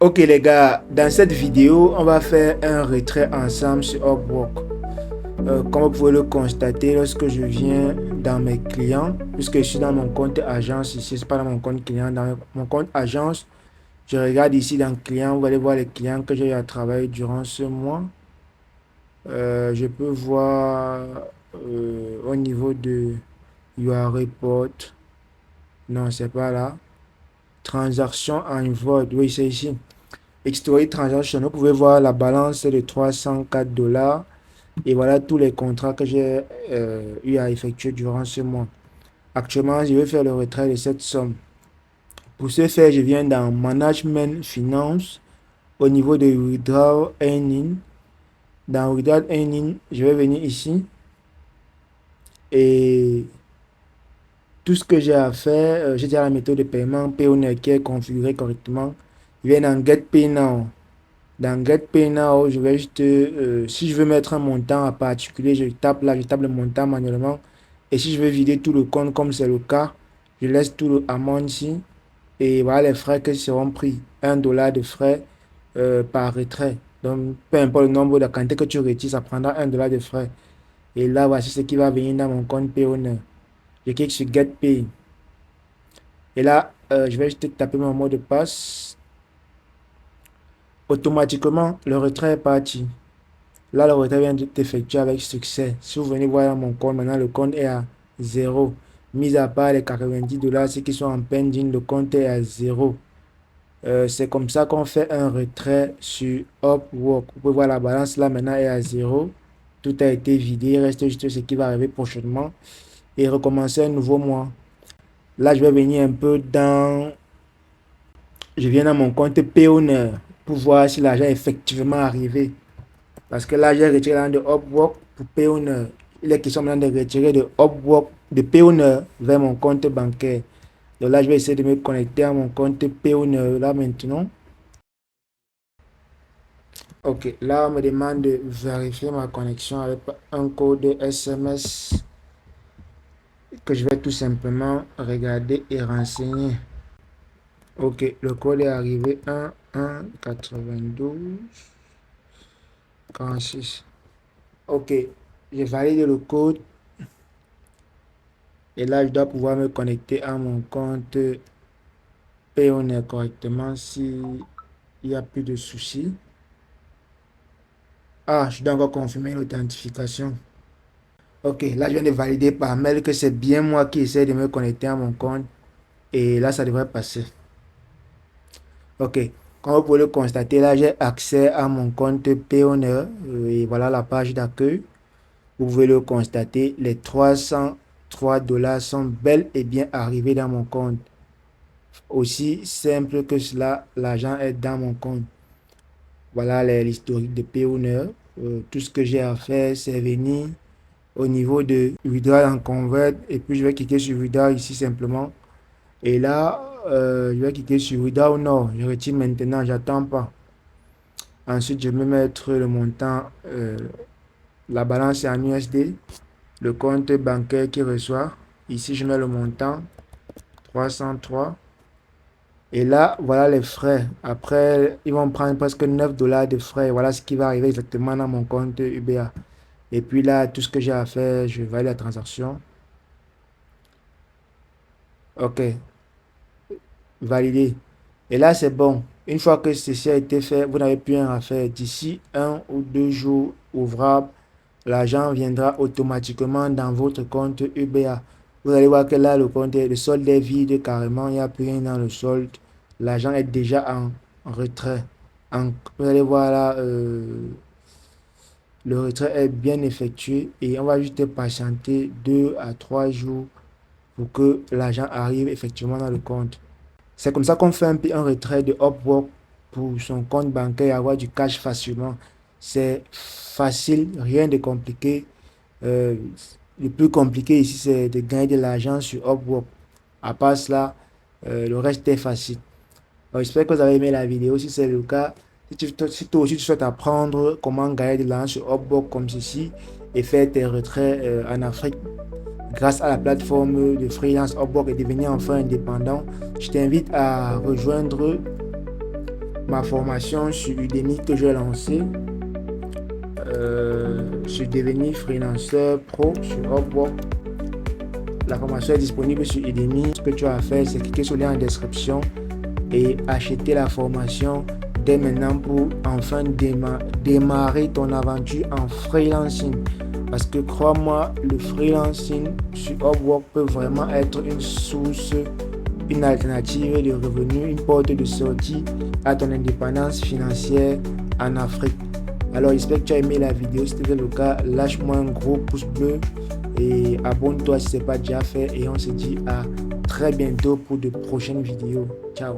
Ok les gars, dans cette vidéo, on va faire un retrait ensemble sur Upwork. Comme vous pouvez le constater, lorsque je viens dans mes clients, puisque je suis dans mon compte agence ici, c'est pas dans mon compte client, dans mon compte agence, je regarde ici dans client, vous allez voir les clients que j'ai eu à travailler durant ce mois. Je peux voir au niveau de Your Report, non c'est pas là, transaction en vote, oui c'est ici. History Transaction, vous pouvez voir la balance de 304 dollars et voilà tous les contrats que j'ai eu à effectuer durant ce mois. Actuellement, je vais faire le retrait de cette somme. Pour ce faire, je viens dans Management Finance au niveau de Withdrawal Earning. Dans Withdrawal Earning, je vais venir ici et tout ce que j'ai à faire, j'ai déjà la méthode de paiement Payoneer qui est configurée correctement. Je viens dans Get Pay Now. Dans Get Pay Now, je vais juste, si je veux mettre un montant en particulier, je tape là, je tape le montant manuellement. Et si je veux vider tout le compte, comme c'est le cas, je laisse tout le amount ici. Et voilà les frais qui seront pris. 1 dollar de frais par retrait. Donc, peu importe le nombre de quantité que tu retires, ça prendra 1 dollar de frais. Et là, voici ce qui va venir dans mon compte Payoneer. Je clique sur Get Pay. Et là, je vais juste taper mon mot de passe. Automatiquement, le retrait est parti. Là, le retrait vient d'être effectué avec succès. Si vous venez voir mon compte, maintenant le compte est à 0. Mis à part les 90 dollars, ceux qui sont en pending, le compte est à 0. C'est comme ça qu'on fait un retrait sur Upwork. Vous pouvez voir la balance là maintenant est à 0. Tout a été vidé. Il reste juste ce qui va arriver prochainement. Et recommencer un nouveau mois. Là, je vais venir un peu dans... Je viens dans mon compte Payoneer pour voir si l'argent est effectivement arrivé. Parce que là, j'ai retiré l'argent de Upwork pour Payoneer. Il est question maintenant de retirer de Upwork, de Payoneer vers mon compte bancaire. Donc là, je vais essayer de me connecter à mon compte Payoneer là maintenant. Ok, là, on me demande de vérifier ma connexion avec un code SMS que je vais tout simplement regarder et renseigner. Ok, le code est arrivé 1 1 92 46. Ok, j'ai validé le code et là, je dois pouvoir me connecter à mon compte Payoneer correctement s'il n'y a plus de soucis. Ah, je dois encore confirmer l'authentification. Ok, là, je viens de valider par mail que c'est bien moi qui essaie de me connecter à mon compte. Et là, ça devrait passer. Ok, comme vous pouvez le constater, là, j'ai accès à mon compte Payoneer. Et voilà la page d'accueil. Vous pouvez le constater, les 303 dollars sont bel et bien arrivés dans mon compte. Aussi simple que cela, l'argent est dans mon compte. Voilà l'historique de Payoneer. Tout ce que j'ai à faire, c'est venir au niveau de Withdraw en Convert. Et puis, je vais cliquer sur Withdraw ici simplement. Et là, je vais cliquer sur Withdraw non. Je retire maintenant, j'attends pas. Ensuite, je vais mettre le montant, la balance est en USD, le compte bancaire qui reçoit. Ici, je mets le montant 303. Et là, voilà les frais. Après, ils vont prendre presque 9 dollars de frais. Voilà ce qui va arriver exactement dans mon compte UBA. Et puis là, tout ce que j'ai à faire, je valide la transaction. Ok, validé. Et là, c'est bon. Une fois que ceci a été fait, vous n'avez plus rien à faire. D'ici 1 ou 2 jours ouvrables, l'argent viendra automatiquement dans votre compte UBA. Vous allez voir que là, le solde est vide carrément. Il n'y a plus rien dans le solde. L'argent est déjà en retrait. Vous allez voir là, le retrait est bien effectué et on va juste patienter 2 à 3 jours pour que l'argent arrive effectivement dans le compte. C'est comme ça qu'on fait un retrait de Upwork pour son compte bancaire et avoir du cash facilement. C'est facile, rien de compliqué. Euh, le plus compliqué ici, c'est de gagner de l'argent sur Upwork. À part cela, le reste est facile. Alors, j'espère que vous avez aimé la vidéo. Si c'est le cas, si toi aussi tu souhaites apprendre comment gagner de l'argent sur Upwork comme ceci et faire tes retraits en Afrique grâce à la plateforme de freelance Upwork et devenir enfin indépendant, je t'invite à rejoindre ma formation sur Udemy que j'ai lancée, sur devenir freelanceur pro sur Upwork. La formation est disponible sur Udemy. Ce que tu as à faire, c'est cliquer sur le lien en description et acheter la formation dès maintenant pour enfin démarrer ton aventure en freelancing. Parce que crois-moi, le freelancing sur Upwork peut vraiment être une source, une alternative de revenus, une porte de sortie à ton indépendance financière en Afrique. Alors j'espère que tu as aimé la vidéo. Si c'était le cas, lâche-moi un gros pouce bleu et abonne-toi si ce n'est pas déjà fait. Et on se dit à très bientôt pour de prochaines vidéos. Ciao.